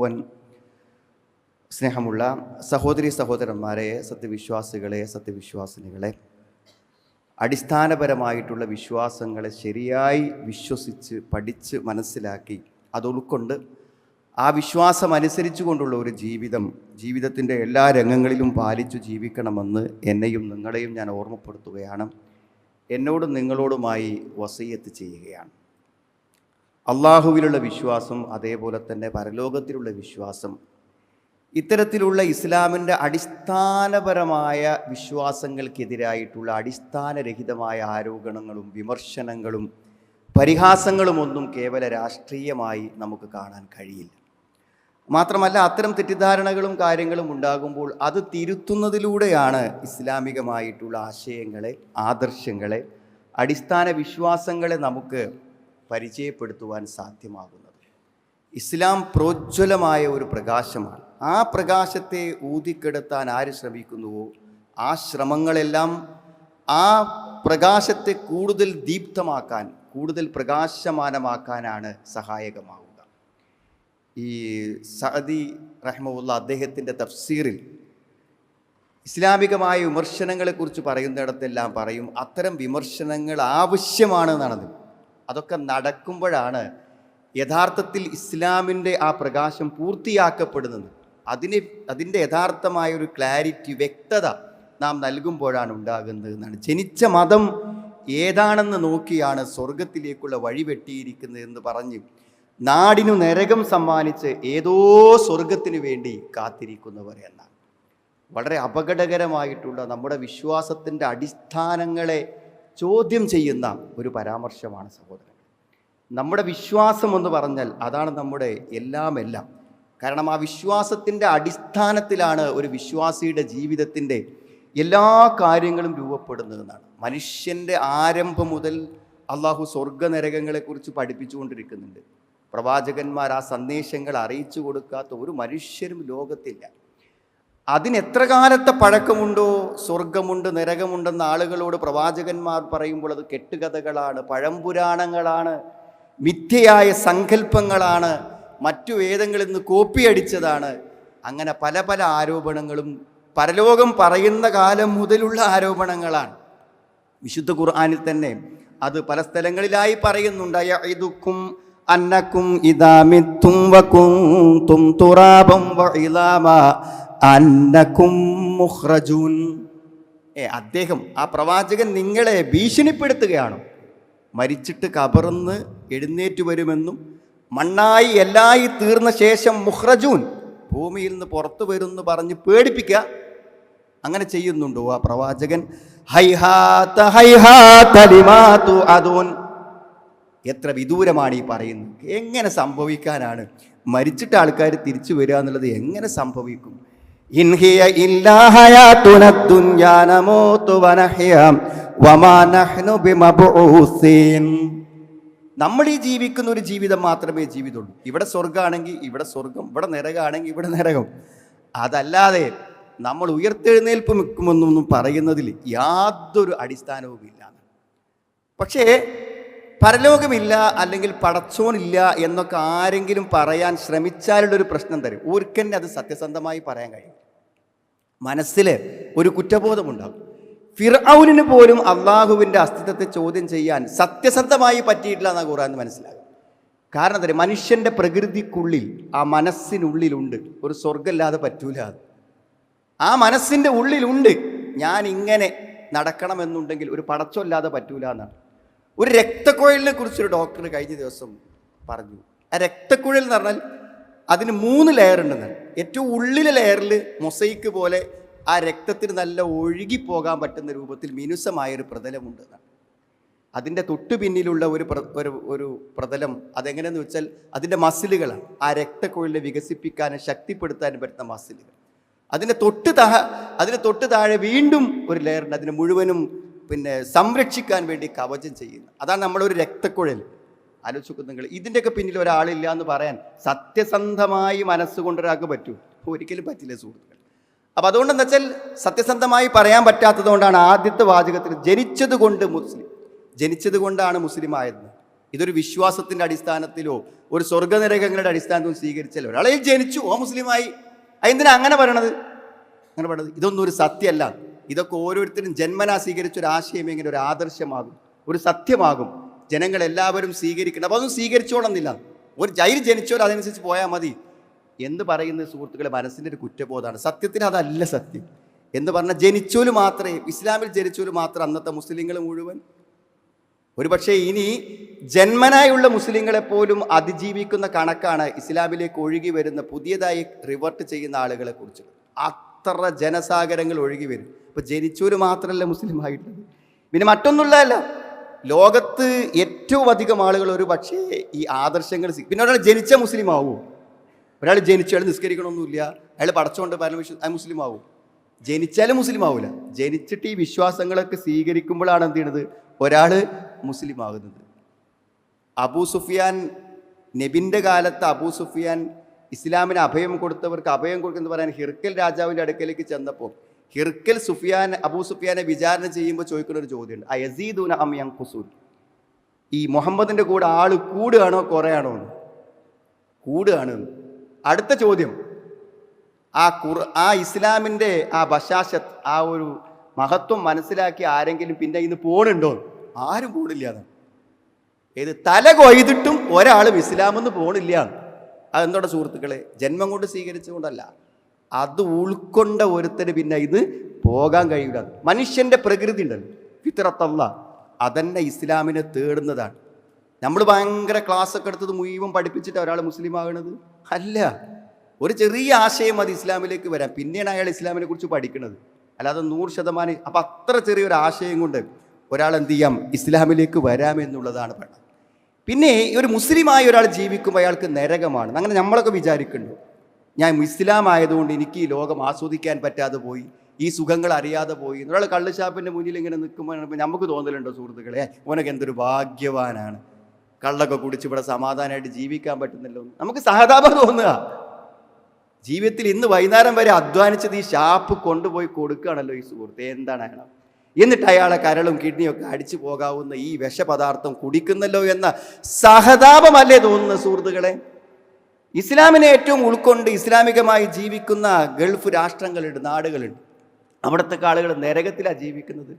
മുഴുവൻ സ്നേഹമുള്ള സഹോദരി സഹോദരന്മാരെ, സത്യവിശ്വാസികളെ, സത്യവിശ്വാസിനികളെ, അടിസ്ഥാനപരമായിട്ടുള്ള വിശ്വാസങ്ങളെ ശരിയായി വിശ്വസിച്ച് പഠിച്ച് മനസ്സിലാക്കി അത് ഉൾക്കൊണ്ട് ആ വിശ്വാസം അനുസരിച്ചു കൊണ്ടുള്ള ഒരു ജീവിതത്തിൻ്റെ എല്ലാ രംഗങ്ങളിലും പാലിച്ചു ജീവിക്കണമെന്ന് എന്നെയും നിങ്ങളെയും ഞാൻ ഓർമ്മപ്പെടുത്തുകയാണ്. എന്നോടും നിങ്ങളോടുമായി വസിയത്ത് ചെയ്യുകയാണ്. അള്ളാഹുവിലുള്ള വിശ്വാസം, അതേപോലെ തന്നെ പരലോകത്തിലുള്ള വിശ്വാസം, ഇത്തരത്തിലുള്ള ഇസ്ലാമിൻ്റെ അടിസ്ഥാനപരമായ വിശ്വാസങ്ങൾക്കെതിരായിട്ടുള്ള അടിസ്ഥാനരഹിതമായ ആരോപണങ്ങളും വിമർശനങ്ങളും പരിഹാസങ്ങളുമൊന്നും കേവല രാഷ്ട്രീയമായി നമുക്ക് കാണാൻ കഴിയില്ല. മാത്രമല്ല, അത്തരം തെറ്റിദ്ധാരണകളും കാര്യങ്ങളും ഉണ്ടാകുമ്പോൾ അത് തിരുത്തുന്നതിലൂടെയാണ് ഇസ്ലാമികമായിട്ടുള്ള ആശയങ്ങളെ, ആദർശങ്ങളെ, അടിസ്ഥാന വിശ്വാസങ്ങളെ നമുക്ക് പരിചയപ്പെടുത്തുവാൻ സാധ്യമാകുന്നത്. ഇസ്ലാം പ്രോജ്വലമായ ഒരു പ്രകാശമാണ്. ആ പ്രകാശത്തെ ഊതിക്കെടുത്താൻ ആര് ശ്രമിക്കുന്നുവോ ആ ശ്രമങ്ങളെല്ലാം ആ പ്രകാശത്തെ കൂടുതൽ ദീപ്തമാക്കാൻ, കൂടുതൽ പ്രകാശമാനമാക്കാനാണ് സഹായകമാവുക. ഈ സഅദി റഹ്മഹുല്ല അദ്ദേഹത്തിൻ്റെ തഫ്സീറിൽ ഇസ്ലാമികമായ വിമർശനങ്ങളെക്കുറിച്ച് പറയുന്നിടത്തെല്ലാം പറയും, അത്തരം വിമർശനങ്ങൾ ആവശ്യമാണെന്നാണത്. അതൊക്കെ നടക്കുമ്പോഴാണ് യഥാർത്ഥത്തിൽ ഇസ്ലാമിൻ്റെ ആ പ്രകാശം പൂർത്തിയാക്കപ്പെടുന്നത്. അതിൻ്റെ യഥാർത്ഥമായ ഒരു ക്ലാരിറ്റി, വ്യക്തത നാം നൽകുമ്പോഴാണ് ഉണ്ടാകുന്നത് എന്നാണ്. ജനിച്ച മതം ഏതാണെന്ന് നോക്കിയാണ് സ്വർഗത്തിലേക്കുള്ള വഴി വെട്ടിയിരിക്കുന്നത് എന്ന് പറഞ്ഞ് നാടിനു നരകം സമ്മാനിച്ച് ഏതോ സ്വർഗത്തിനു വേണ്ടി കാത്തിരിക്കുന്നവർ എന്നാണ്. വളരെ അപകടകരമായിട്ടുള്ള നമ്മുടെ വിശ്വാസത്തിൻ്റെ അടിസ്ഥാനങ്ങളെ ചോദ്യം ചെയ്യുന്ന ഒരു പരാമർശമാണ് സഹോദരൻ. നമ്മുടെ വിശ്വാസം എന്ന് പറഞ്ഞാൽ അതാണ് നമ്മുടെ എല്ലാം. കാരണം ആ വിശ്വാസത്തിൻ്റെ അടിസ്ഥാനത്തിലാണ് ഒരു വിശ്വാസിയുടെ ജീവിതത്തിൻ്റെ എല്ലാ കാര്യങ്ങളും രൂപപ്പെടുന്നതെന്നാണ്. മനുഷ്യൻ്റെ ആരംഭം മുതൽ അള്ളാഹു സ്വർഗനരകങ്ങളെക്കുറിച്ച് പഠിപ്പിച്ചുകൊണ്ടിരിക്കുന്നുണ്ട്. പ്രവാചകന്മാർ ആ സന്ദേശങ്ങൾ അറിയിച്ചു കൊടുക്കാത്ത ഒരു മനുഷ്യരും ലോകത്തില്ല. അതിനെത്ര കാലത്തെ പഴക്കമുണ്ടോ, സ്വർഗമുണ്ട് നരകമുണ്ടെന്ന ആളുകളോട് പ്രവാചകന്മാർ പറയുമ്പോൾ അത് കെട്ടുകഥകളാണ്, പഴംപുരാണങ്ങളാണ്, മിഥ്യയായ സങ്കല്പങ്ങളാണ്, മറ്റു വേദങ്ങളിൽ നിന്ന് കോപ്പിയടിച്ചതാണ്. അങ്ങനെ പല പല ആരോപണങ്ങളും പരലോകം പറയുന്ന കാലം മുതലുള്ള ആരോപണങ്ങളാണ്. വിശുദ്ധ ഖുർആനിൽ തന്നെ അത് പല സ്ഥലങ്ങളിലായി പറയുന്നുണ്ട്. യഇദുക്കും അന്നക്കും ഇദാ മിത്തും വകുന്തും തുറാബൻ വഇലാമ അന്നക്കും മുഖ്റജൂൻ. അദ്ദേഹം, ആ പ്രവാചകൻ നിങ്ങളെ ഭീഷണിപ്പെടുത്തുകയാണ്. മരിച്ചിട്ട് കബറിന്ന് എഴുന്നേറ്റ് വരുമെന്നും മണ്ണായി എല്ലായി തീർന്ന ശേഷം മുഖ്റജൂൻ, ഭൂമിയിൽ നിന്ന് പുറത്തു വരുമെന്ന് പറഞ്ഞ് പേടിപ്പിക്കുക. അങ്ങനെ ചെയ്യുന്നുണ്ടോ ആ പ്രവാചകൻ? ഹൈഹാത ഹൈഹാത ലിമാ തുഅദൂൻ. എത്ര വിദൂരമാണ് ഈ പറയുന്നത്. എങ്ങനെ സംഭവിക്കാനാണ്? മരിച്ചിട്ട് ആൾക്കാർ തിരിച്ചു വരിക എന്നുള്ളത് എങ്ങനെ സംഭവിക്കും? ഇൻ ഹിയ ഇല്ലാ ഹയാതുന ദുനിയാ നമൂതു വനഹ്യ വമാ നഹ്നു ബിമബ്ഊസീൻ. നമ്മൾ ഈ ജീവിക്കുന്ന ഒരു ജീവിതം മാത്രമേ ജീവിതമുള്ളൂ. ഇവിടെ സ്വർഗ്ഗമാണെങ്കിൽ ഇവിടെ സ്വർഗം, ഇവിടെ നരകമാണെങ്കിൽ ഇവിടെ നരകം. അതല്ലാതെ നമ്മൾ ഉയർത്തെഴുന്നേൽപ്പ് നിൽക്കുമെന്നൊന്നും പറയുന്നതിൽ യാതൊരു അടിസ്ഥാനവുമില്ല. പക്ഷേ പരലോകമില്ല അല്ലെങ്കിൽ പടച്ചോനില്ല എന്നൊക്കെ ആരെങ്കിലും പറയാൻ ശ്രമിച്ചാലുള്ളൊരു പ്രശ്നം തരും. ഊർക്കന്നെ അത് സത്യസന്ധമായി പറയാൻ കഴിയും. മനസ്സിൽ ഒരു കുറ്റബോധമുണ്ടാകും. ഫിർഔനിന് പോലും അള്ളാഹുവിൻ്റെ അസ്തിത്വത്തെ ചോദ്യം ചെയ്യാൻ സത്യസന്ധമായി പറ്റിയിട്ടില്ല എന്നാണ് ഖുർആൻ മനസ്സിലാകും. കാരണം എന്താ, മനുഷ്യൻ്റെ പ്രകൃതിക്കുള്ളിൽ, ആ മനസ്സിനുള്ളിലുണ്ട് ഒരു സ്വർഗ്ഗമില്ലാതെ പറ്റൂല. ആ മനസ്സിൻ്റെ ഉള്ളിലുണ്ട് ഞാൻ ഇങ്ങനെ നടക്കണമെന്നുണ്ടെങ്കിൽ ഒരു പടച്ചമില്ലാതെ പറ്റൂല എന്നാണ്. ഒരു രക്തക്കുഴലിനെ കുറിച്ചൊരു ഡോക്ടർ കഴിഞ്ഞ ദിവസം പറഞ്ഞു. ആ രക്തക്കുഴൽ എന്ന് പറഞ്ഞാൽ അതിന് 3 ലെയർ ഉണ്ടെന്നാണ്. ഏറ്റവും ഉള്ളിലെ ലെയറിൽ മൊസൈക്ക് പോലെ ആ രക്തത്തിന് നല്ല ഒഴുകിപ്പോകാൻ പറ്റുന്ന രൂപത്തിൽ മിനുസമായൊരു പ്രതലമുണ്ടെന്നാണ്. അതിൻ്റെ തൊട്ടു പിന്നിലുള്ള ഒരു പ്രതലം അതെങ്ങനെയെന്ന് വെച്ചാൽ അതിൻ്റെ മസിലുകളാണ്. ആ രക്തക്കുഴലിനെ വികസിപ്പിക്കാനും ശക്തിപ്പെടുത്താനും പറ്റുന്ന മസിലുകൾ. അതിന് തൊട്ട് താഴെ വീണ്ടും ഒരു ലെയറുണ്ട്. അതിന് മുഴുവനും സംരക്ഷിക്കാൻ വേണ്ടി കവചം ചെയ്യുന്നു. അതാണ് നമ്മളൊരു രക്തക്കുഴൽ. ആലോചിക്കുക നിങ്ങൾ. ഇതിൻ്റെയൊക്കെ പിന്നിൽ ഒരാളില്ല എന്ന് പറയാൻ സത്യസന്ധമായി മനസ്സുകൊണ്ടൊരാൾക്ക് പറ്റൂ? ഒരിക്കലും പറ്റില്ല സുഹൃത്തുക്കൾ. അപ്പം അതുകൊണ്ടെന്ന് വെച്ചാൽ സത്യസന്ധമായി പറയാൻ പറ്റാത്തത് കൊണ്ടാണ് ആദ്യത്തെ വാചകത്തിൽ ജനിച്ചത് കൊണ്ടാണ് മുസ്ലിം ആയത്. ഇതൊരു വിശ്വാസത്തിൻ്റെ അടിസ്ഥാനത്തിലോ ഒരു സ്വർഗനരകങ്ങളുടെ അടിസ്ഥാനത്തിലോ സ്വീകരിച്ചല്ലോ. ഒരാളെ ജനിച്ചു, ഓ മുസ്ലിമായി, അതെന്തിനാ അങ്ങനെ പറയണത്? ഇതൊന്നും ഒരു സത്യമല്ല. ഇതൊക്കെ ഓരോരുത്തരും ജന്മനാ സ്വീകരിച്ച ഒരു ആശയം എങ്ങനെ ഒരു ആദർശമാകും, ഒരു സത്യമാകും, ജനങ്ങളെല്ലാവരും സ്വീകരിക്കണം. അപ്പോൾ അതൊന്നും സ്വീകരിച്ചോണമെന്നില്ല. ഒരു ജയിൽ ജനിച്ചവർ അതനുസരിച്ച് പോയാൽ മതി എന്ന് പറയുന്ന സുഹൃത്തുക്കളെ മനസ്സിൻ്റെ ഒരു കുറ്റബോധമാണ്. സത്യത്തിന് അതല്ല സത്യം എന്ന് പറഞ്ഞാൽ ജനിച്ചോല് മാത്രമേ, ഇസ്ലാമിൽ ജനിച്ചോല് മാത്രം അന്നത്തെ മുസ്ലിങ്ങൾ മുഴുവൻ, ഒരു പക്ഷേ ഇനി ജന്മനായുള്ള മുസ്ലിങ്ങളെപ്പോലും അതിജീവിക്കുന്ന കണക്കാണ് ഇസ്ലാമിലേക്ക് ഒഴുകി വരുന്ന പുതിയതായി റിവർട്ട് ചെയ്യുന്ന ആളുകളെ കുറിച്ച്. അത്ര ജനസാഗരങ്ങൾ ഒഴുകി വരും. ഇപ്പം ജനിച്ചോല് മാത്രമല്ല മുസ്ലിം ആയിട്ടുള്ളത്. പിന്നെ മറ്റൊന്നുള്ളതല്ല, ലോകത്ത് ഏറ്റവും അധികം ആളുകൾ ഒരു പക്ഷേ ഈ ആദർശങ്ങൾ, പിന്നെ ഒരാൾ ജനിച്ച മുസ്ലിം ആവുമോ? ഒരാൾ ജനിച്ചു, അയാൾ നിസ്കരിക്കണമൊന്നുമില്ല, അയാൾ പടച്ചുകൊണ്ട് മുസ്ലിം ആവും. ജനിച്ചാലും മുസ്ലിം ആവില്ല. ജനിച്ചിട്ട് ഈ വിശ്വാസങ്ങളൊക്കെ സ്വീകരിക്കുമ്പോഴാണ് എന്ത് ചെയ്യണത്, ഒരാൾ മുസ്ലിം ആകുന്നത്. അബൂ സുഫിയാൻ, നബിൻ്റെ കാലത്ത് അബൂ സുഫിയാൻ ഇസ്ലാമിന് അഭയം കൊടുത്തവർക്ക് അഭയം കൊടുക്കുന്നത് പറയാൻ ഹിർക്കൽ രാജാവിൻ്റെ അടുക്കലേക്ക് ചെന്നപ്പോൾ ഹിർക്കൽ അബൂ സുഫിയാനെ വിചാരണ ചെയ്യുമ്പോൾ ചോദിക്കുന്ന ഒരു ചോദ്യമുണ്ട്, അയസീദൂന അം യൻഖുസൂൻ, ഈ മുഹമ്മദിൻ്റെ കൂടെ ആൾ കൂടുകയാണോ കുറയാണോ? കൂടുകയാണ്. അടുത്ത ചോദ്യം, ആ ഇസ്ലാമിൻ്റെ ആ ബശാശത്ത്, ആ ഒരു മഹത്വം മനസ്സിലാക്കി ആരെങ്കിലും പിന്നെ ഇന്ന് പോണുണ്ടോ? ആരും പോണില്ല. ഏത് തല കൊയ്തിട്ടും ഒരാളും ഇസ്ലാമെന്ന് പോണില്ല. അതെന്തോടെ സുഹൃത്തുക്കളെ? ജന്മം കൊണ്ട് സ്വീകരിച്ചുകൊണ്ടല്ല, അത് ഉൾക്കൊണ്ട ഒരുത്തന് പിന്നെ ഇത് പോകാൻ കഴിയില്ല. മനുഷ്യൻ്റെ പ്രകൃതി ഉണ്ടല്ലോ, ഫിത്രത്തല്ല, അതന്നെ ഇസ്ലാമിനെ തേടുന്നതാണ്. നമ്മൾ ഭയങ്കര ക്ലാസ്സൊക്കെ എടുത്തത് മുഴുവൻ പഠിപ്പിച്ചിട്ട് ഒരാൾ മുസ്ലിം ആകണത് അല്ല. ഒരു ചെറിയ ആശയം അത് ഇസ്ലാമിലേക്ക് വരാം, പിന്നെയാണ് അയാൾ ഇസ്ലാമിനെ കുറിച്ച് പഠിക്കുന്നത്. അല്ലാതെ 100%. അപ്പം അത്ര ചെറിയൊരു ആശയം കൊണ്ട് ഒരാൾ എന്ത് ചെയ്യാം, ഇസ്ലാമിലേക്ക് വരാമെന്നുള്ളതാണ് പറയുന്നത്. പിന്നെ ഒരു മുസ്ലിമായ ഒരാൾ ജീവിക്കുമ്പോൾ അയാൾക്ക് നരകമാണ്. അങ്ങനെ നമ്മളൊക്കെ വിചാരിക്കുന്നു, ഞാൻ ഇസ്ലാം ആയതുകൊണ്ട് എനിക്ക് ഈ ലോകം ആസ്വദിക്കാൻ പറ്റാതെ പോയി, ഈ സുഖങ്ങൾ അറിയാതെ പോയി. ഒരാൾ കള്ളുഷാപ്പിൻ്റെ മുന്നിൽ ഇങ്ങനെ നിൽക്കുമ്പോൾ നമുക്ക് തോന്നലുണ്ടോ സുഹൃത്തുക്കളെ, ഓനൊക്കെ എന്തൊരു ഭാഗ്യവാനാണ്, കള്ളൊക്കെ കുടിച്ച് ഇവിടെ സമാധാനമായിട്ട് ജീവിക്കാൻ പറ്റുന്നല്ലോ. നമുക്ക് സഹതാപം തോന്നുക. ജീവിതത്തിൽ ഇന്ന് വൈകുന്നേരം വരെ അധ്വാനിച്ചത് ഈ ഷാപ്പ് കൊണ്ടുപോയി കൊടുക്കുകയാണല്ലോ ഈ സുഹൃത്ത്, എന്താണ് അയാൾ? എന്നിട്ട് അയാളെ കരളും കിഡ്നിയൊക്കെ അടിച്ചു പോകാവുന്ന ഈ വിഷപദാർത്ഥം കുടിക്കുന്നല്ലോ എന്ന സഹതാപമല്ലേ തോന്നുന്ന സുഹൃത്തുക്കളെ? ഇസ്ലാമിനെ ഏറ്റവും ഉൾക്കൊണ്ട് ഇസ്ലാമികമായി ജീവിക്കുന്ന ഗൾഫ് രാഷ്ട്രങ്ങളുണ്ട്, നാടുകളുണ്ട്. അവിടുത്തെ ആളുകൾ നരകത്തിലാണ് ജീവിക്കുന്നത്.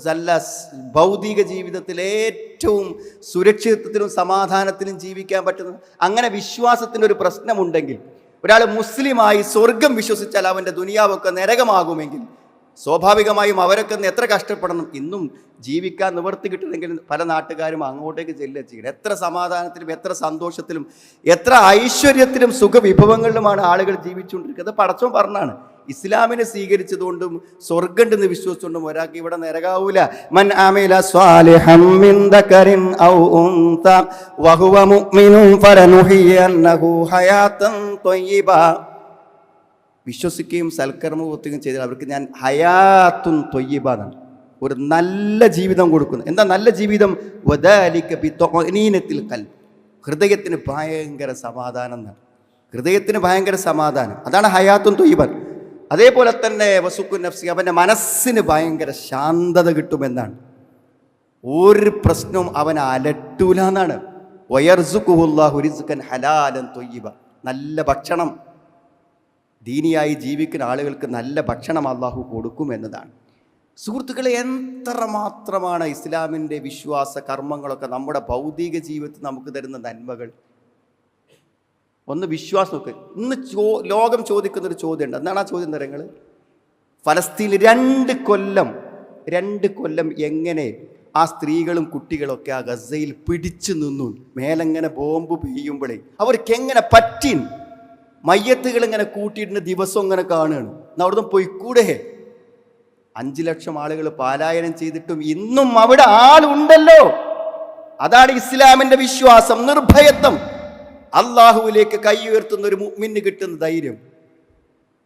നല്ല ഭൗതിക ജീവിതത്തിൽ ഏറ്റവും സുരക്ഷിതത്വത്തിലും സമാധാനത്തിലും ജീവിക്കാൻ പറ്റുന്ന അങ്ങനെ വിശ്വാസത്തിനൊരു പ്രശ്നമുണ്ടെങ്കിൽ, ഒരാൾ മുസ്ലിമായി സ്വർഗം വിശ്വസിച്ചാൽ അവൻ്റെ ദുനിയാവൊക്കെ നരകമാകുമെങ്കിൽ, സ്വാഭാവികമായും അവരൊക്കെ എത്ര കഷ്ടപ്പെടണം. ഇന്നും ജീവിക്കാൻ നിവർത്തി കിട്ടണമെങ്കിൽ പല നാട്ടുകാരും അങ്ങോട്ടേക്ക് ചെല്ലുക ചെയ്യണം. എത്ര സമാധാനത്തിലും എത്ര സന്തോഷത്തിലും എത്ര ഐശ്വര്യത്തിലും സുഖവിഭവങ്ങളിലുമാണ് ആളുകൾ ജീവിച്ചുകൊണ്ടിരിക്കുന്നത്. പടച്ചോൻ പറഞ്ഞാണ്, ഇസ്ലാമിനെ സ്വീകരിച്ചതുകൊണ്ടും സ്വർഗ്ഗമുണ്ടെന്ന് വിശ്വസിച്ചുകൊണ്ടും ഒരാൾക്ക് ഇവിടെ നരകാവൂല. മൻ അമില സ്വാലിഹൻ മിൻ ദകരിൻ ഔ ഉൻത വഹുവ മുഅ്മിനുൻ ഫലനുഹിയന്നഹു ഹയാതൻ ത്വയ്യിബ. വിശ്വസിക്കുകയും സൽക്കർമ്മവും ചെയ്താൽ അവർക്ക് ഞാൻ ഹയാത്തുൻ ത്വയ്യിബ എന്നാണ്, ഒരു നല്ല ജീവിതം കൊടുക്കുന്നു. എന്താ നല്ല ജീവിതം? വദാലിക ബിത്വനീനത്തിൽ ഖൽബ്, ഹൃദയത്തിന് ഭയങ്കര സമാധാനം എന്നാണ്. ഹൃദയത്തിന് ഭയങ്കര സമാധാനം, അതാണ് ഹയാത്തുൻ ത്വയ്യിബ. അതേപോലെ തന്നെ വസുക്കു നഫ്സി, അവൻ്റെ മനസ്സിന് ഭയങ്കര ശാന്തത കിട്ടുമെന്നാണ്. ഒരു പ്രശ്നവും അവൻ അലട്ടൂല എന്നാണ്. വയർസുഖുല്ലാഹു റിസ്ഖൻ ഹലാലൻ ത്വയ്യിബ, നല്ല ഭക്ഷണം, ദീനിയായി ജീവിക്കുന്ന ആളുകൾക്ക് നല്ല ഭക്ഷണം അള്ളാഹു കൊടുക്കും എന്നതാണ്. സുഹൃത്തുക്കളെ, എത്ര മാത്രമാണ് ഇസ്ലാമിൻ്റെ വിശ്വാസ കർമ്മങ്ങളൊക്കെ നമ്മുടെ ഭൗതിക ജീവിതത്തിൽ നമുക്ക് തരുന്ന നന്മകൾ. ഒന്ന് വിശ്വാസം നോക്ക്. ഇന്ന് ലോകം ചോദിക്കുന്നൊരു ചോദ്യമുണ്ട്. എന്താണ് ആ ചോദ്യം തരങ്ങൾ? ഫലസ്തീനിൽ 2 കൊല്ലം എങ്ങനെ ആ സ്ത്രീകളും കുട്ടികളൊക്കെ ആ ഗസയിൽ പിടിച്ചു നിന്നു? മേലെങ്ങനെ ബോംബ് പെയ്യുമ്പോഴേ അവർക്ക് എങ്ങനെ പറ്റി? മയ്യത്തുകൾ ഇങ്ങനെ കൂട്ടിയിട്ടുണ്ട്, ദിവസം ഇങ്ങനെ കാണുകയാണ്. അവിടുന്ന് പൊയ്ക്കൂടെ? 5 ലക്ഷം ആളുകൾ പലായനം ചെയ്തിട്ടും ഇന്നും അവിടെ ആളുണ്ടല്ലോ. അതാണ് ഇസ്ലാമിൻ്റെ വിശ്വാസം, നിർഭയത്വം. അള്ളാഹുവിലേക്ക് കൈ ഉയർത്തുന്ന ഒരു മുഅ്മിന് കിട്ടുന്ന ധൈര്യം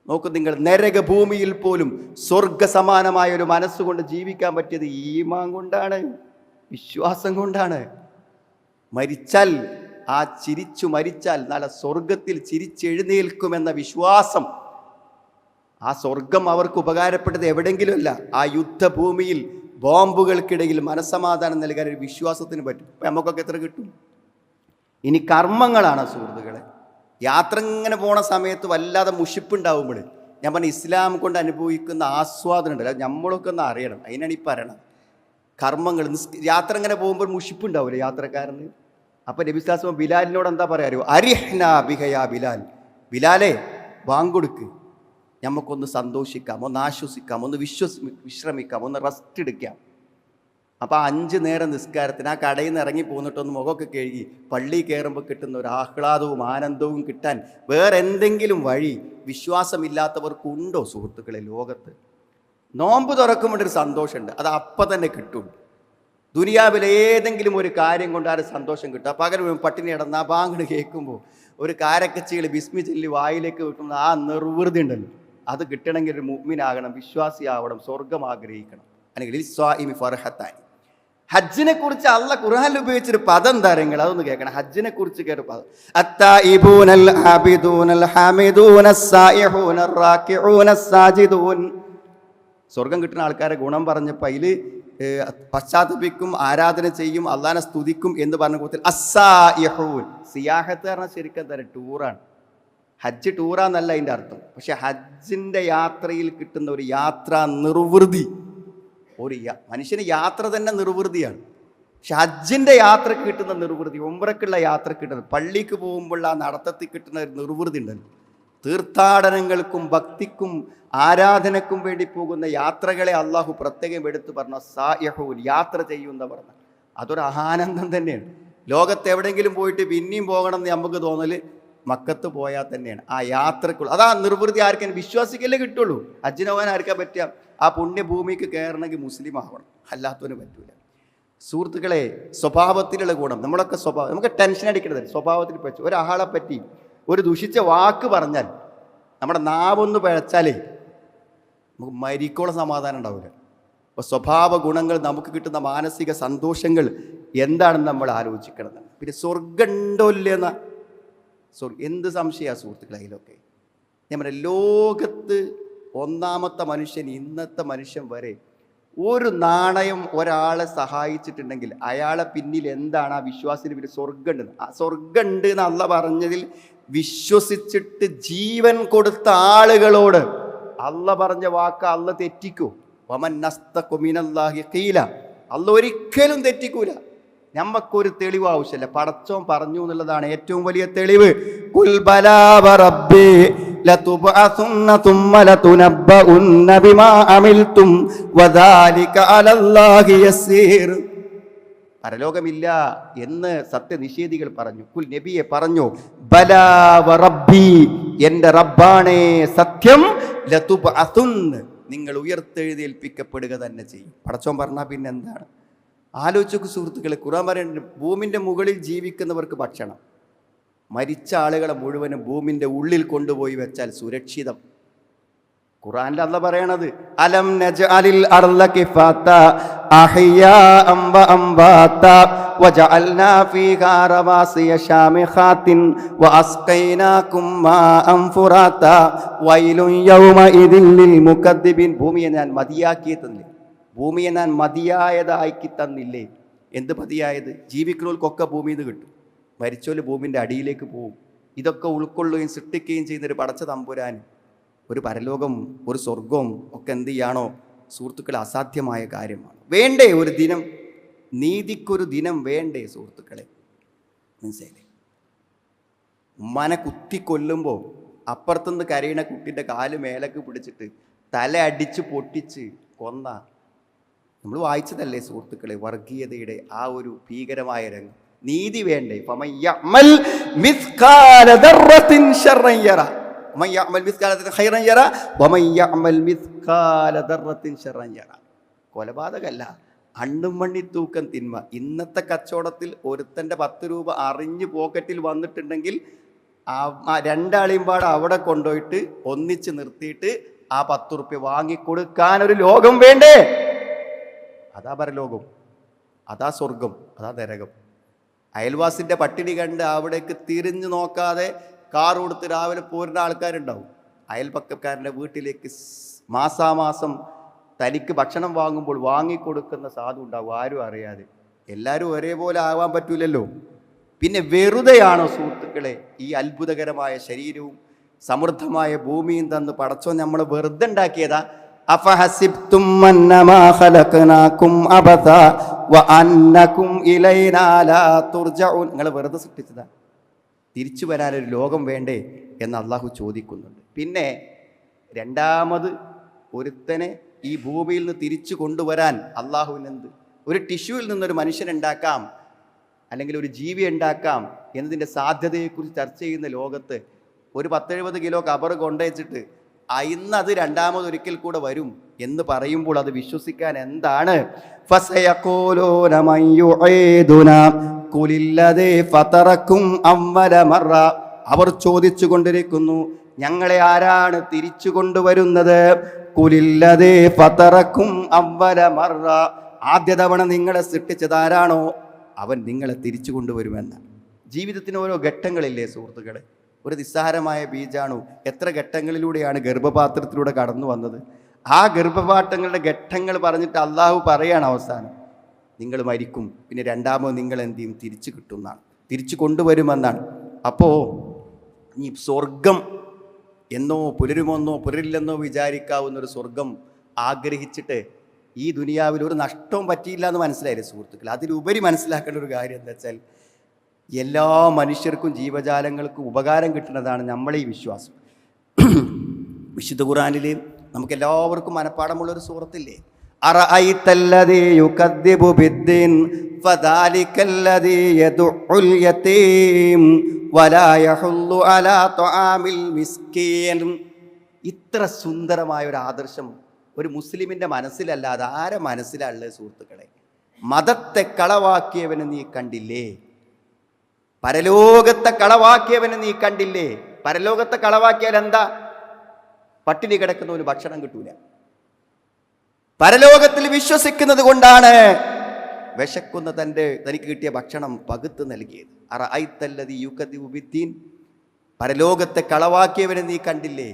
നോക്കൂ നിങ്ങൾ. നരകഭൂമിയിൽ പോലും സ്വർഗസമാനമായ ഒരു മനസ്സുകൊണ്ട് ജീവിക്കാൻ പറ്റിയത് ഈമാൻ കൊണ്ടാണ്, വിശ്വാസം കൊണ്ടാണ്. മരിച്ചാൽ ചിരിച്ചു മരിച്ചാൽ നാളെ സ്വർഗത്തിൽ ചിരിച്ചെഴുന്നേൽക്കുമെന്ന വിശ്വാസം. ആ സ്വർഗം അവർക്ക് ഉപകാരപ്പെട്ടത് എവിടെയെങ്കിലുമല്ല, ആ യുദ്ധഭൂമിയിൽ ബോംബുകൾക്കിടയിൽ മനസ്സമാധാനം നൽകാൻ ഒരു വിശ്വാസത്തിന് പറ്റും. അപ്പം നമുക്കൊക്കെ എത്ര കിട്ടും? ഇനി കർമ്മങ്ങളാണ് സുഹൃത്തുക്കളെ. യാത്ര ഇങ്ങനെ പോണ സമയത്ത് വല്ലാതെ മുഷിപ്പുണ്ടാവുമ്പോൾ ഞാൻ പറഞ്ഞ ഇസ്ലാം കൊണ്ട് അനുഭവിക്കുന്ന ആസ്വാദനം ഉണ്ടല്ലോ, അത് നമ്മളൊക്കെ ഒന്ന് അറിയണം. അതിനാണ് ഈ പറയണം. കർമ്മങ്ങൾ യാത്ര ഇങ്ങനെ പോകുമ്പോൾ മുഷിപ്പുണ്ടാവില്ലേ യാത്രക്കാരന്? അപ്പം നബി സ്വല്ലല്ലാഹു അലൈഹി വസല്ലം ബിലാലിനോട് എന്താ പറയാ? അരിഹ്ന ബിഹയാ ബിലാൽ, ബിലാലെ വാങ്കൊടുക്ക്, നമുക്കൊന്ന് സന്തോഷിക്കാം, ഒന്ന് ആശ്വസിക്കാം, ഒന്ന് വിശ്രമിക്കാം, ഒന്ന് റെസ്റ്റ് എടുക്കാം. അപ്പോൾ 5 നേരം നിസ്കാരത്തിന് ആ കടയിൽ നിന്ന് ഇറങ്ങി പോന്നിട്ടൊന്ന് മുഖമൊക്കെ കഴുകി പള്ളി കയറുമ്പോൾ കിട്ടുന്ന ഒരു ആഹ്ലാദവും ആനന്ദവും കിട്ടാൻ വേറെ എന്തെങ്കിലും വഴി വിശ്വാസമില്ലാത്തവർക്കുണ്ടോ സുഹൃത്തുക്കളെ ലോകത്ത്? നോമ്പ് തുറക്കുമ്പോഴൊരു സന്തോഷമുണ്ട്, അത് അപ്പം തന്നെ കിട്ടും. ദുനിയാവിൽ ഏതെങ്കിലും ഒരു കാര്യം കൊണ്ട് ആ ഒരു സന്തോഷം കിട്ടും. പകൽ പട്ടിണി കിടന്ന് ആ ബാങ്ക് കേൾക്കുമ്പോൾ ഒരു കാരക്കച്ചികൾ ബിസ്മി ചൊല്ലി വായിലേക്ക് വെക്കുന്ന ആ നിർവൃതി ഉണ്ടല്ലോ, അത് കിട്ടണമെങ്കിൽ ഒരു മുഅ്മിനാകണം, വിശ്വാസിയാവണം, സ്വർഗം ആഗ്രഹിക്കണം. അല്ലെങ്കിൽ സ്വാഇമി ഫർഹത്താൻ. ഹജ്ജിനെ കുറിച്ച് അള്ളാഹ് ഖുർആനിൽ ഉപയോഗിച്ചൊരു പദം തരങ്ങൾ അതൊന്ന് കേൾക്കണം. ഹജ്ജിനെ കുറിച്ച് കേട്ട പദം അത്തായിബൂനൽ ആബിദൂനൽ ഹമീദൂനസ് സായിഹൂനർ റാക്കിഊനസ് സാജിദൂൻ. സ്വർഗം കിട്ടുന്ന ആൾക്കാരെ ഗുണം പറഞ്ഞപ്പോൾ അതിൽ പശ്ചാത്തപിക്കും, ആരാധന ചെയ്യും, അള്ളാഹിനെ സ്തുതിക്കും എന്ന് പറഞ്ഞ കൂട്ടത്തിൽ അസ്സായിഹൂൻ. സിയാഹത്ത് പറഞ്ഞാൽ ശരിക്കും എന്താ ടൂറാണ്. ഹജ്ജ് ടൂറാന്നല്ല അതിൻ്റെ അർത്ഥം. പക്ഷെ ഹജ്ജിൻ്റെ യാത്രയിൽ കിട്ടുന്ന ഒരു യാത്രാ നിർവൃതി, മനുഷ്യന് യാത്ര തന്നെ നിർവൃതിയാണ്. പക്ഷെ ഹജ്ജിൻ്റെ യാത്രക്ക് കിട്ടുന്ന നിർവൃതി, ഉംറക്കുള്ള യാത്ര കിട്ടുന്നത്, പള്ളിക്ക് പോകുമ്പോൾ ആ നടത്തത്തിൽ കിട്ടുന്ന ഒരു നിർവൃതി ഉണ്ടല്ലോ. തീർത്ഥാടനങ്ങൾക്കും ഭക്തിക്കും ആരാധനക്കും വേണ്ടി പോകുന്ന യാത്രകളെ അള്ളാഹു പ്രത്യേകം എടുത്തു പറഞ്ഞ സായഹൂൻ, യാത്ര ചെയ്യുന്ന പറഞ്ഞ അതൊരു ആനന്ദം തന്നെയാണ്. ലോകത്ത് എവിടെയെങ്കിലും പോയിട്ട് പിന്നെയും പോകണം എന്ന് നമുക്ക് തോന്നൽ മക്കത്ത് പോയാൽ തന്നെയാണ്. ആ യാത്രക്കുള്ള അതാ നിർവൃതി ആർക്കും വിശ്വാസിക്കല്ലേ കിട്ടുള്ളൂ. ഹജ്ജിന് പോകാൻ ആർക്കാ പറ്റുക? ആ പുണ്യഭൂമിക്ക് കയറണമെങ്കിൽ മുസ്ലിം ആവണം, അല്ലാത്തവന് പറ്റൂല. സുഹൃത്തുക്കളെ, സ്വഭാവത്തിലുള്ള ഗുണം നമ്മളൊക്കെ നമുക്ക് ടെൻഷൻ അടിക്കരുത്. സ്വഭാവത്തിൽ പറ്റും ഒരാളെ പറ്റി ഒരു ദുഷിച്ച വാക്ക് പറഞ്ഞാൽ നമ്മുടെ നാവൊന്ന് പിഴച്ചാലേ നമുക്ക് മരിക്കോളം സമാധാനം ഉണ്ടാവില്ല. അപ്പോൾ സ്വഭാവ ഗുണങ്ങൾ നമുക്ക് കിട്ടുന്ന മാനസിക സന്തോഷങ്ങൾ എന്താണെന്ന് നമ്മൾ ആലോചിക്കണം. പിന്നെ സ്വർഗം ഉണ്ടോ ഇല്ലെന്ന എന്ത് സംശയമാണ് സുഹൃത്തുക്കളെ അതിലൊക്കെ. ഞാൻ പറയാം, ലോകത്ത് ഒന്നാമത്തെ മനുഷ്യൻ ഇന്നത്തെ മനുഷ്യൻ വരെ ഒരു നാണയം ഒരാളെ സഹായിച്ചിട്ടുണ്ടെങ്കിൽ അയാളെ പിന്നിൽ എന്താണ് ആ വിശ്വാസത്തിന് പിന്നെ സ്വർഗം ഉണ്ട്. ആ സ്വർഗം ഉണ്ട് എന്ന് അള്ളാഹ് പറഞ്ഞതിൽ വിശ്വസിച്ചിട്ട് ജീവൻ കൊടുത്ത ആളുകളോട് അള്ളാഹ് പറഞ്ഞ വാക്ക് അള്ളാഹ് തെറ്റിക്കൂ? വമൻ നസ്തഖു മിനല്ലാഹി ഖീല. അള്ളാഹ് ഒരിക്കലും തെറ്റിക്കൂല. നമുക്കൊരു തെളിവ് ആവശ്യമില്ല, പടച്ചോൻ പറഞ്ഞു എന്നുള്ളതാണ് ഏറ്റവും വലിയ തെളിവ്. ഖുൽ ബലാ വറബ്ബി ലതുബ്അസുന്ന തുമ്മ ലതുനബ്ബഉന്ന ബിമാ അമിൽതും വദാലിക അലല്ലാഹി യസീർ. പരലോകമില്ല എന്ന് സത്യനിഷേധികൾ പറഞ്ഞു. കുൽ നബിയെ പറഞ്ഞു, ബലാ വറബ്ബി, എൻ്റെ റബ്ബാണേ സത്യം, ലതുബ്അസുൻ, നിങ്ങൾ ഉയർത്തെഴുന്നേൽപ്പിക്കപ്പെടുക തന്നെ ചെയ്യും. പടച്ചോൻ പറഞ്ഞാൽ പിന്നെ എന്താണ്? ആലോചിച്ചു സുഹൃത്തുക്കളെ, ഖുർആൻ പറയുന്നുണ്ട് ഭൂമിൻ്റെ മുകളിൽ ജീവിക്കുന്നവർക്ക് ഭക്ഷണം, മരിച്ച ആളുകളെ മുഴുവനും ഭൂമിൻ്റെ ഉള്ളിൽ കൊണ്ടുപോയി വെച്ചാൽ സുരക്ഷിതം. ഖുർആനിൽ അല്ലാഹ് പറയണത് അലം നജ്അലിൽ അർള കിഫാത അഹ്യാഅൻ വ അംവാത വജഅൽനാ ഫീഹാ റവാസിയ ശാമിഖാത്തിൻ വഅസ്ഖൈനാകും മാഅൻ ഫുറാത വൈലുൻ യൗമഇദിൻ ലിൽ മുകദ്ദിബിൻ. ഭൂമിയെ ഞാൻ മതിയാക്കി തന്നില്ലേ? ഭൂമിയെ ഞാൻ മതിയായതാക്കി തന്നില്ലേ? എന്ത് മതിയായത്? ജീവിക്കുന്നവർക്കൊക്കെ ഭൂമിയിൽ നിന്ന് കിട്ടും, മരിച്ചോല് ഭൂമിൻ്റെ അടിയിലേക്ക് പോവും. ഇതൊക്കെ ഉൾക്കൊള്ളുകയും സൃഷ്ടിക്കുകയും ചെയ്യുന്നൊരു പടച്ച തമ്പുരാൻ, ഒരു പരലോകം, ഒരു സ്വർഗവും ഒക്കെ എന്ത് ചെയ്യാണോ സുഹൃത്തുക്കളെ, അസാധ്യമായ കാര്യമാണ്. വേണ്ടേ ഒരു ദിനം? നീതിക്കൊരു ദിനം വേണ്ടേ സുഹൃത്തുക്കളെ? മനസ്സിലായില്ലേ? ഉമ്മാനെ കുത്തിക്കൊല്ലുമ്പോൾ അപ്പുറത്തുനിന്ന് കരയണ കുട്ടിൻ്റെ കാല് മേലേക്ക് പിടിച്ചിട്ട് തല അടിച്ച് പൊട്ടിച്ച് കൊന്ന നമ്മൾ വായിച്ചതല്ലേ സുഹൃത്തുക്കളെ? വർഗീയതയുടെ ആ ഒരു ഭീകരമായ രംഗം. നീതി വേണ്ടേ? കൊലപാതകല്ല, അണ്ണും മണ്ണി തൂക്കം തിന്മ. ഇന്നത്തെ കച്ചവടത്തിൽ ഒരുത്തൻ്റെ 10 രൂപ അറിഞ്ഞ് പോക്കറ്റിൽ വന്നിട്ടുണ്ടെങ്കിൽ ആ രണ്ടാളെയും പാടെ അവിടെ കൊണ്ടുപോയിട്ട് ഒന്നിച്ച് നിർത്തിയിട്ട് ആ 10 റുപ്യ വാങ്ങിക്കൊടുക്കാനൊരു ലോകം വേണ്ടേ? അതാ പരലോകം, അതാ സ്വർഗം, അതാ നരകം. അയൽവാസിൻ്റെ പട്ടിണി കണ്ട് അവിടേക്ക് തിരിഞ്ഞു നോക്കാതെ കാർ കൊടുത്ത് രാവിലെ പോരുന്ന ആൾക്കാരുണ്ടാവും. അയൽപക്കക്കാരൻ്റെ വീട്ടിലേക്ക് മാസാമാസം തനിക്ക് ഭക്ഷണം വാങ്ങുമ്പോൾ വാങ്ങിക്കൊടുക്കുന്ന സാധു ഉണ്ടാവും, ആരും അറിയാതെ. എല്ലാവരും ഒരേപോലെ ആവാൻ പറ്റൂലല്ലോ. പിന്നെ വെറുതെയാണോ സുഹൃത്തുക്കളെ ഈ അത്ഭുതകരമായ ശരീരവും സമൃദ്ധമായ ഭൂമിയും തന്ന് പടച്ചോൻ നമ്മളെ വെറുതെ ഉണ്ടാക്കിയതാ? അഫഹസിബ്തും അന്നമാ ഖലഖനാകും അബത വഅന്നകും ഇലൈനാ ലാ തുർജഊൻ. നിങ്ങൾ വെറുതെ സൃഷ്ടിച്ചതാ, തിരിച്ചു വരാനൊരു ലോകം വേണ്ടേ എന്ന് അള്ളാഹു ചോദിക്കുന്നുണ്ട്. പിന്നെ രണ്ടാമത് ഒരുത്തനെ ഈ ഭൂമിയിൽ നിന്ന് തിരിച്ചു കൊണ്ടുവരാൻ അള്ളാഹുവിനെന്ത്? ഒരു ടിഷ്യൂവിൽ നിന്നൊരു മനുഷ്യനുണ്ടാക്കാം, അല്ലെങ്കിൽ ഒരു ജീവി ഉണ്ടാക്കാം എന്നതിൻ്റെ സാധ്യതയെക്കുറിച്ച് ചർച്ച ചെയ്യുന്ന ലോകത്ത് ഒരു 10-70 കിലോ കബർ കൊണ്ടുവച്ചിട്ട് ഇന്ന് അത് രണ്ടാമതൊരിക്കൽ കൂടെ വരും എന്ന് പറയുമ്പോൾ അത് വിശ്വസിക്കാൻ എന്താണ്? അവർ ചോദിച്ചു കൊണ്ടിരിക്കുന്നു, ഞങ്ങളെ ആരാണ് തിരിച്ചു കൊണ്ടുവരുന്നത്? കുലില്ലതേ ഫതറക്കും അവ്വല മറ. ആദ്യ തവണ നിങ്ങളെ സൃഷ്ടിച്ചതാരാണോ അവൻ നിങ്ങളെ തിരിച്ചു കൊണ്ടുവരുമെന്നാണ്. ജീവിതത്തിന് ഓരോ ഘട്ടങ്ങളില്ലേ സുഹൃത്തുക്കളെ? ഒരു നിസ്സാരമായ ബീജാണു എത്ര ഘട്ടങ്ങളിലൂടെയാണ് ഗർഭപാത്രത്തിലൂടെ കടന്നു വന്നത്. ആ ഗർഭപാത്രങ്ങളുടെ ഘട്ടങ്ങൾ പറഞ്ഞിട്ട് അള്ളാഹു പറയാണ് അവസാനം നിങ്ങൾ മരിക്കും, പിന്നെ രണ്ടാമത് നിങ്ങൾ എന്ത് ചെയ്യും? തിരിച്ചു കിട്ടുമെന്നാണ്, തിരിച്ചു കൊണ്ടുവരുമെന്നാണ്. അപ്പോൾ ഈ സ്വർഗം എന്നോ പുലരുമെന്നോ പുലരില്ലെന്നോ വിചാരിക്കാവുന്നൊരു സ്വർഗം ആഗ്രഹിച്ചിട്ട് ഈ ദുനിയാവിൽ ഒരു നഷ്ടവും പറ്റിയില്ല എന്ന് മനസ്സിലായില്ലേ സുഹൃത്തുക്കൾ? അതിലുപരി മനസ്സിലാക്കേണ്ട ഒരു കാര്യം എന്താ വെച്ചാൽ എല്ലാ മനുഷ്യർക്കും ജീവജാലങ്ങൾക്കും ഉപകാരം കിട്ടുന്നതാണ് നമ്മളെ ഈ വിശ്വാസം. വിശുദ്ധ ഖുർആനിൽ നമുക്ക് എല്ലാവർക്കും മനപ്പാടമുള്ളൊരു സൂറത്തില്ലേ, അറഅയ്തല്ലദീ യുകദ്ദിബു ബിദ്ദീൻ ഫദാലികല്ലദീ യദ്ഉൽ യതീം വലാ യഹുല്ലു അലാ തുആമിൽ മിസ്കീൻ. ഇത്ര സുന്ദരമായ ഒരു ആദർശം ഒരു മുസ്ലിമിൻ്റെ മനസ്സിലല്ലാതെ ആരെ മനസ്സിലുള്ളത് സുഹൃത്തുക്കളെ? മതത്തെ കളവാക്കിയവനെ നീ കണ്ടില്ലേ? പരലോകത്തെ കളവാക്കിയവനെ നീ കണ്ടില്ലേ? പരലോകത്തെ കളവാക്കിയാൽ എന്താ? പട്ടിണി കിടക്കുന്നവന് ഭക്ഷണം കിട്ടൂല. പരലോകത്തിൽ വിശ്വസിക്കുന്നത് കൊണ്ടാണ് വിശക്കുന്ന തനിക്ക് കിട്ടിയ ഭക്ഷണം പകുത്ത് നൽകിയത്. അറഅയ്തല്ലദീ യുകദ്ദിബു ബിദ്ദീൻ. പരലോകത്തെ കളവാക്കിയവനെ നീ കണ്ടില്ലേ?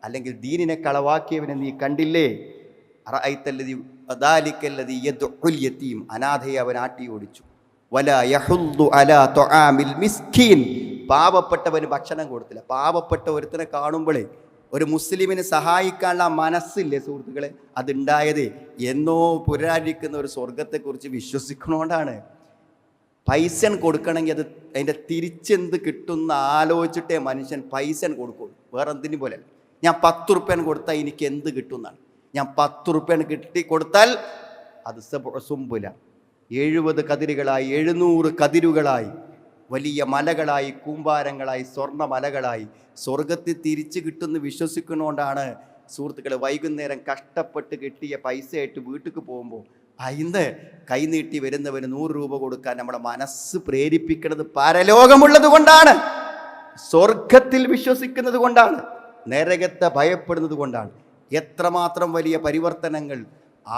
അല്ലെങ്കിൽ ദീനിനെ കളവാക്കിയവനെ നീ കണ്ടില്ലേ? അറഅയ്തല്ലദീ ഫദാലികല്ലദീ യദ്ഉൽ യതീം. അനാഥയെ അവൻ ആട്ടി ഓടിച്ചു. വലാ യഹുല്ലു അലാ തുആമിൽ മിസ്കീൻ. പാവപ്പെട്ടവന് ഭക്ഷണം കൊടുത്തില്ല. പാവപ്പെട്ട ഒരുത്തനെ കാണുമ്പോഴേ ഒരു മുസ്ലിമിനെ സഹായിക്കാനുള്ള മനസ്സില്ലേ സുഹൃത്തുക്കളെ? അതുണ്ടായത് എന്നോ പുരാരിക്കുന്ന ഒരു സ്വർഗത്തെക്കുറിച്ച് വിശ്വസിക്കണോണ്ടാണ്. പൈസ കൊടുക്കണമെങ്കിൽ അത് അതിൻ്റെ തിരിച്ചെന്ത് കിട്ടുന്ന ആലോചിച്ചിട്ടേ മനുഷ്യൻ പൈസ കൊടുക്കുള്ളൂ. വേറെ എന്തിനു പോലെ ഞാൻ 10 ഉറുപ്പ്യ കൊടുത്താൽ എനിക്ക് എന്ത് കിട്ടുന്നതാണ്. ഞാൻ 10 ഉറുപ്പ്യ കിട്ടി കൊടുത്താൽ അത് സുംബുല 70 കതിരുകളായി 700 കതിരുകളായി വലിയ മലകളായി കൂമ്പാരങ്ങളായി സ്വർണ്ണ മലകളായി സ്വർഗത്തിൽ തിരിച്ചു കിട്ടുമെന്ന് വിശ്വസിക്കുന്നതുകൊണ്ടാണ് സുഹൃത്തുക്കളെ വൈകുന്നേരം കഷ്ടപ്പെട്ട് കിട്ടിയ പൈസയായിട്ട് വീട്ടിലേക്ക് പോകുമ്പോൾ ഇന്ന് കൈനീട്ടി വരുന്നവന് 100 രൂപ കൊടുക്കാൻ നമ്മുടെ മനസ്സ് പ്രേരിപ്പിക്കുന്നത് പരലോകമുള്ളത് കൊണ്ടാണ്, സ്വർഗത്തിൽ വിശ്വസിക്കുന്നത് കൊണ്ടാണ്, നരകത്തെ ഭയപ്പെടുന്നത് കൊണ്ടാണ്. എത്രമാത്രം വലിയ പരിവർത്തനങ്ങൾ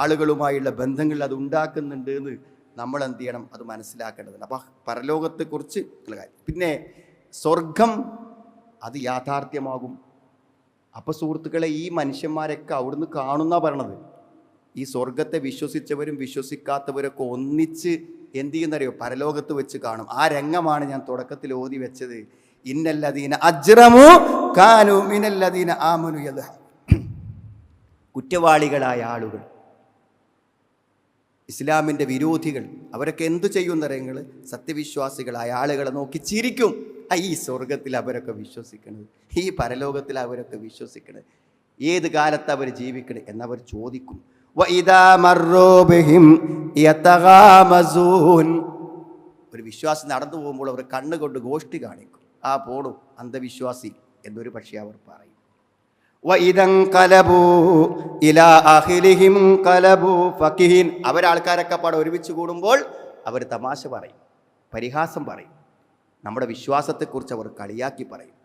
ആളുകളുമായുള്ള ബന്ധങ്ങൾ അത് ഉണ്ടാക്കുന്നുണ്ട് എന്ന് നമ്മൾ എന്ത് ചെയ്യണം? അത് മനസ്സിലാക്കേണ്ടതുണ്ട്. അപ്പം പരലോകത്തെക്കുറിച്ച് ഉള്ള കാര്യം. പിന്നെ സ്വർഗം അത് യാഥാർത്ഥ്യമാകും. അപ്പോൾ സുഹൃത്തുക്കളെ ഈ മനുഷ്യന്മാരൊക്കെ അവിടുന്ന് കാണുന്ന പറയണത്. ഈ സ്വർഗത്തെ വിശ്വസിച്ചവരും വിശ്വസിക്കാത്തവരൊക്കെ ഒന്നിച്ച് എന്ത് ചെയ്യുന്നറിയോ? പരലോകത്ത് വെച്ച് കാണും. ആ രംഗമാണ് ഞാൻ തുടക്കത്തിൽ ഓതി വെച്ചത്. ഇന്നല്ലദീന അജ്റമു കാനു മിനല്ലദീന ആമനു യദ്ഹ. കുറ്റവാളികളായ ആളുകൾ, ഇസ്ലാമിൻ്റെ വിരോധികൾ, അവരൊക്കെ എന്തു ചെയ്യുന്നറിയങ്ങൾ? സത്യവിശ്വാസികളായ ആളുകളെ നോക്കി ചിരിക്കും. ഈ സ്വർഗത്തിൽ അവരൊക്കെ വിശ്വസിക്കണത്, ഈ പരലോകത്തിൽ അവരൊക്കെ വിശ്വസിക്കണത്, ഏത് കാലത്ത് അവർ ജീവിക്കണത് എന്നവർ ചോദിക്കും. ഒരു വിശ്വാസി നടന്നു പോകുമ്പോൾ അവർ കണ്ണുകൊണ്ട് ഗോഷ്ഠി കാണിക്കും. പോടും അന്ധവിശ്വാസി എന്നൊരു പക്ഷേ അവർ പറയും. അവരാൾക്കാരൊക്കെ പാടെ ഒരുമിച്ച് കൂടുമ്പോൾ അവർ തമാശ പറയും, പരിഹാസം പറയും, നമ്മുടെ വിശ്വാസത്തെക്കുറിച്ച് അവർ കളിയാക്കി പറയും.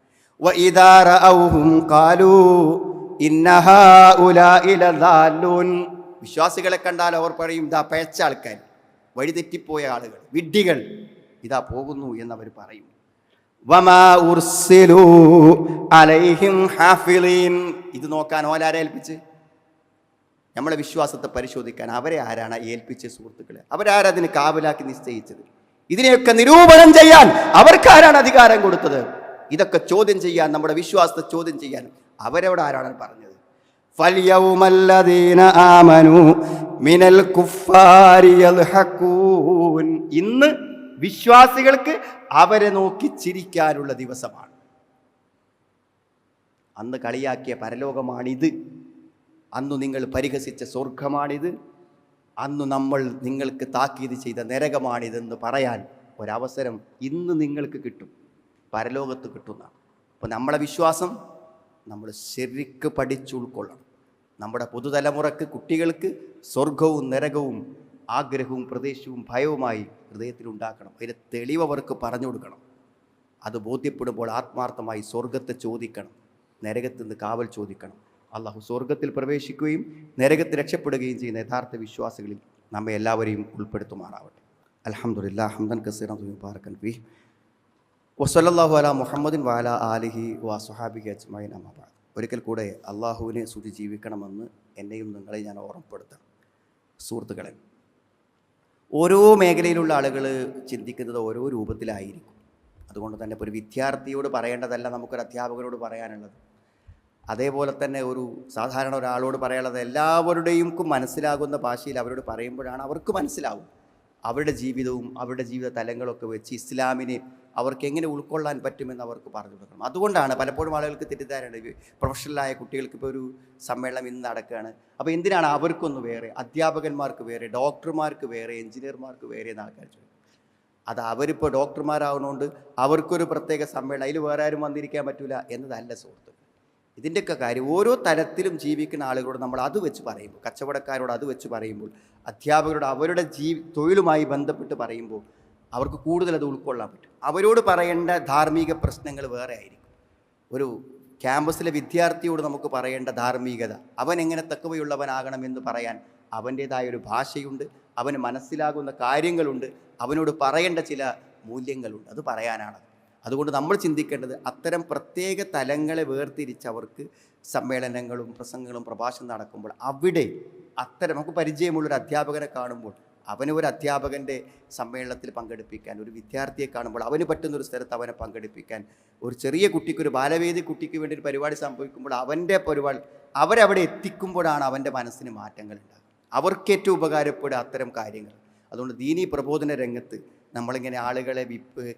വിശ്വാസികളെ കണ്ടാൽ അവർ പറയും, ഇതാ പഴച്ച ആൾക്കാർ, വഴിതെറ്റിപ്പോയ ആളുകൾ, വിഡ്ഢികൾ ഇതാ പോകുന്നു എന്നവർ പറയും. ഇത് നോക്കാൻ ഓലാരെ ഏൽപ്പിച്ച്? നമ്മളെ വിശ്വാസത്തെ പരിശോധിക്കാൻ അവരെ ആരാണ് ഏൽപ്പിച്ച സുഹൃത്തുക്കളെ? അവരാരതിന് കാവലാക്കി നിശ്ചയിച്ചത്? ഇതിനെയൊക്കെ നിരൂപണം ചെയ്യാൻ അവർക്കാരാണ് അധികാരം കൊടുത്തത്? ഇതൊക്കെ ചോദ്യം ചെയ്യാൻ, നമ്മുടെ വിശ്വാസത്തെ ചോദ്യം ചെയ്യാൻ അവരോട് ആരാണ് പറഞ്ഞത്? ഫൽയൗമല്ലദീന ആമനൂ മിനൽ കുഫാരി യൽഹഖൂൻ. ഇന്ന് വിശ്വാസികൾക്ക് അവരെ നോക്കി ചിരിക്കാനുള്ള ദിവസമാണ്. അന്ന് കളിയാക്കിയ പരലോകമാണിത്. അന്നു നിങ്ങൾ പരിഹസിച്ച സ്വർഗമാണിത്. അന്നു നമ്മൾ നിങ്ങൾക്ക് താക്കീത് ചെയ്ത നരകമാണിതെന്ന് പറയാൻ ഒരവസരം ഇന്ന് നിങ്ങൾക്ക് കിട്ടും, പരലോകത്ത് കിട്ടുന്നതാണ്. അപ്പോൾ നമ്മളെ വിശ്വാസം നമ്മൾ ശരിക്ക് പഠിച്ചുൾക്കൊള്ളണം. നമ്മുടെ പുതുതലമുറക്ക്, കുട്ടികൾക്ക് സ്വർഗവും നരകവും ആഗ്രഹവും പ്രദേശവും ഭയവുമായി ഹൃദയത്തിലുണ്ടാക്കണം. അതിൻ്റെ തെളിവ് അവർക്ക് പറഞ്ഞു കൊടുക്കണം. അത് ബോധ്യപ്പെടുമ്പോൾ ആത്മാർത്ഥമായി സ്വർഗത്തെ ചോദിക്കണം, നരകത്തിൽ നിന്ന് കാവൽ ചോദിക്കണം. അള്ളാഹു സ്വർഗത്തിൽ പ്രവേശിക്കുകയും നരകത്തിൽ രക്ഷപ്പെടുകയും ചെയ്യുന്ന യഥാർത്ഥ വിശ്വാസികളിൽ നമ്മെ എല്ലാവരെയും ഉൾപ്പെടുത്തുമാറാവട്ടെ. അൽഹംദുലില്ലാഹ് ഹംദൻ കസീറൻ മുബാറകൻ ഫീഹി വസല്ലല്ലാഹു അലാ മുഹമ്മദിൻ വഅലാ ആലിഹി വസ്വഹാബിഹി അജ്മഈൻ. അമ്മാ ബഅദ്. ഒരിക്കൽ കൂടെ അള്ളാഹുവിനെ സ്തുതി ജീവിക്കണമെന്ന് എന്നെയും നിങ്ങളെ ഞാൻ ഓർമ്മപ്പെടുത്താം. സുഹൃത്തുക്കളെ, ഓരോ മേഖലയിലുള്ള ആളുകൾ ചിന്തിക്കുന്നത് ഓരോ രൂപത്തിലായിരിക്കും. അതുകൊണ്ട് തന്നെ ഇപ്പോൾ ഒരു വിദ്യാർത്ഥിയോട് പറയേണ്ടതല്ല നമുക്കൊരു അധ്യാപകരോട് പറയാനുള്ളത്. അതേപോലെ തന്നെ ഒരു സാധാരണ ഒരാളോട് പറയാനുള്ളത് എല്ലാവരുടെയും മനസ്സിലാകുന്ന ഭാഷയിൽ അവരോട് പറയുമ്പോഴാണ് അവർക്ക് മനസ്സിലാവും. അവരുടെ ജീവിതവും അവരുടെ ജീവിത തലങ്ങളൊക്കെ വെച്ച് ഇസ്ലാമിനെ അവർക്ക് എങ്ങനെ ഉൾക്കൊള്ളാൻ പറ്റുമെന്ന് അവർക്ക് പറഞ്ഞു കൊടുക്കണം. അതുകൊണ്ടാണ് പലപ്പോഴും ആളുകൾക്ക് തെറ്റിദ്ധാരണ. പ്രൊഫഷണലായ കുട്ടികൾക്ക് ഇപ്പോൾ ഒരു സമ്മേളനം ഇന്ന് നടക്കുകയാണ്. അപ്പോൾ എന്തിനാണ് അവർക്കൊന്ന് വേറെ, അധ്യാപകന്മാർക്ക് വേറെ, ഡോക്ടർമാർക്ക് വേറെ, എഞ്ചിനീയർമാർക്ക് വേറെ എന്ന് ആൾക്കാർ ചോദിക്കും. അത് അവരിപ്പോൾ ഡോക്ടർമാരാവുന്നതുകൊണ്ട് അവർക്കൊരു പ്രത്യേക സമ്മേളനം, അതിൽ വേറെ ആരും വന്നിരിക്കാൻ പറ്റില്ല എന്നതല്ല സുഹൃത്തുക്കൾ. ഇതിൻ്റെയൊക്കെ കാര്യം ഓരോ തലത്തിലും ജീവിക്കുന്ന ആളുകളോട് നമ്മൾ അത് വെച്ച് പറയുമ്പോൾ, കച്ചവടക്കാരോട് അത് വെച്ച് പറയുമ്പോൾ, അധ്യാപകരോട് അവരുടെ തൊഴിലുമായി ബന്ധപ്പെട്ട് പറയുമ്പോൾ അവർക്ക് കൂടുതൽ അത് ഉൾക്കൊള്ളാൻ പറ്റും. അവരോട് പറയേണ്ട ധാർമ്മിക പ്രശ്നങ്ങൾ വേറെ ആയിരിക്കും. ഒരു ക്യാമ്പസിലെ വിദ്യാർത്ഥിയോട് നമുക്ക് പറയേണ്ട ധാർമ്മികത, അവൻ എങ്ങനെ തഖ്വയുള്ളവനാകണമെന്ന് പറയാൻ അവൻ്റേതായൊരു ഭാഷയുണ്ട്, അവന് മനസ്സിലാകുന്ന കാര്യങ്ങളുണ്ട്, അവനോട് പറയേണ്ട ചില മൂല്യങ്ങളുണ്ട്. അത് പറയാനാണ്. അതുകൊണ്ട് നമ്മൾ ചിന്തിക്കേണ്ടത് അത്തരം പ്രത്യേക തലങ്ങളെ വേർതിരിച്ച് അവർക്ക് സമ്മേളനങ്ങളും പ്രസംഗങ്ങളും പ്രഭാഷണം നടക്കുമ്പോൾ അവിടെ അത്തരം നമുക്ക് പരിചയമുള്ളൊരു അധ്യാപകനെ കാണുമ്പോൾ അവന് ഒരു അധ്യാപകൻ്റെ സമ്മേളനത്തിൽ പങ്കെടുപ്പിക്കാൻ, ഒരു വിദ്യാർത്ഥിയെ കാണുമ്പോൾ അവന് പറ്റുന്നൊരു സ്ഥലത്ത് അവനെ പങ്കെടുപ്പിക്കാൻ, ഒരു ചെറിയ കുട്ടിക്ക്, ഒരു ബാലവേദി കുട്ടിക്ക് വേണ്ടി ഒരു പരിപാടി സംഭവിക്കുമ്പോൾ അവൻ്റെ പരിപാടി അവരവിടെ എത്തിക്കുമ്പോഴാണ് അവൻ്റെ മനസ്സിന് മാറ്റങ്ങൾ ഉണ്ടാകുക. അവർക്കേറ്റവും ഉപകാരപ്പെടുക അത്തരം കാര്യങ്ങൾ. അതുകൊണ്ട് ദീനീ പ്രബോധന രംഗത്ത് നമ്മളിങ്ങനെ ആളുകളെ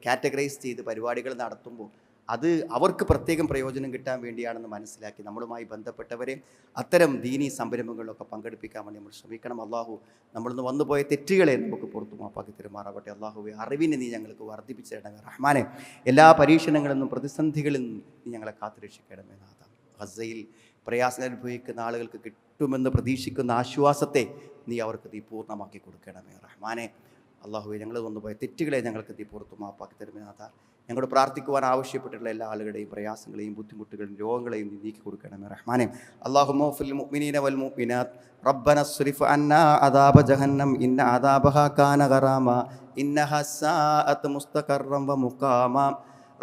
കാറ്റഗറൈസ് ചെയ്ത് പരിപാടികൾ നടത്തുമ്പോൾ അത് അവർക്ക് പ്രത്യേകം പ്രയോജനം കിട്ടാൻ വേണ്ടിയാണെന്ന് മനസ്സിലാക്കി നമ്മളുമായി ബന്ധപ്പെട്ടവരെ അത്തരം ദീനീ സംരംഭങ്ങളിലൊക്കെ പങ്കെടുപ്പിക്കാൻ വേണ്ടി നമ്മൾ ശ്രമിക്കണം. അള്ളാഹു നമ്മളിന്ന് വന്നുപോയ തെറ്റുകളെ നമുക്ക് പുറത്തു മാപ്പാക്കി തരുമാറാവട്ടെ. അള്ളാഹുവെ, അറിവിനെ നീ ഞങ്ങൾക്ക് വർദ്ധിപ്പിച്ചിടണമേ റഹ്മാനെ. എല്ലാ പരീക്ഷണങ്ങളിൽ നിന്നും പ്രതിസന്ധികളിൽ നിന്നും നീ ഞങ്ങളെ കാത്തുരക്ഷിക്കണമേ നാഥ. ഗസയിൽ പ്രയാസം അനുഭവിക്കുന്ന ആളുകൾക്ക് കിട്ടുമെന്ന് പ്രതീക്ഷിക്കുന്ന ആശ്വാസത്തെ നീ അവർക്ക് പൂർണ്ണമാക്കി കൊടുക്കണമേ റഹ്മാനെ. അള്ളാഹുവെ, ഞങ്ങൾ വന്നുപോയ തെറ്റുകളെ ഞങ്ങൾക്ക് പുറത്തു മാപ്പാക്കി തരുമേ നാഥ. ഞങ്ങളോട് പ്രാർത്ഥിക്കുവാൻ ആവശ്യപ്പെട്ടിട്ടുള്ള എല്ലാ ആളുകളുടെയും പ്രയാസങ്ങളെയും ബുദ്ധിമുട്ടുകളെയും രോഗങ്ങളെയും നീ നീക്കി കൊടുക്കണമേ റഹ്മാനെ. അല്ലാഹുമ്മ ഫിൽ മുഅ്മിനീന വൽ മുഅ്മിനാത്ത് റബ്ബന സ്രിഫ് അന്നാ അദാബ ജഹന്നം ഇന്ന അദാബഹാ കാന ഗറാമ ഇന്നഹാ സാഅത് മുസ്തഖറൻ വ മുഖാമ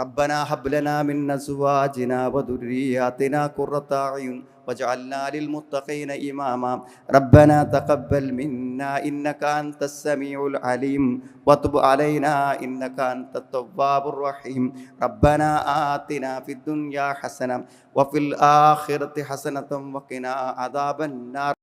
റബ്ബനാ ഹബ് ലനാ മിൻ അസ്വാജിനാ വദുർരിയാതിനാ ഖുർറത അയുൻ വജഅൽനാ ലിൽമുത്തഖീന ഇമാമാ റബ്ബനാ തഖബ്ബൽ മിന്നാ ഇന്നക അൻതസ് സമീഉൽ അലീം വതുബ് അലൈനാ ഇന്നക അൻതത് തവ്വാബുർ റഹീം റബ്ബനാ ആതിനാ ഫിദ് ദുനിയാ ഹസന വഫിൽ ആഖിറതി ഹസനതൻ വഖിനാ അദാബൻ നാർ.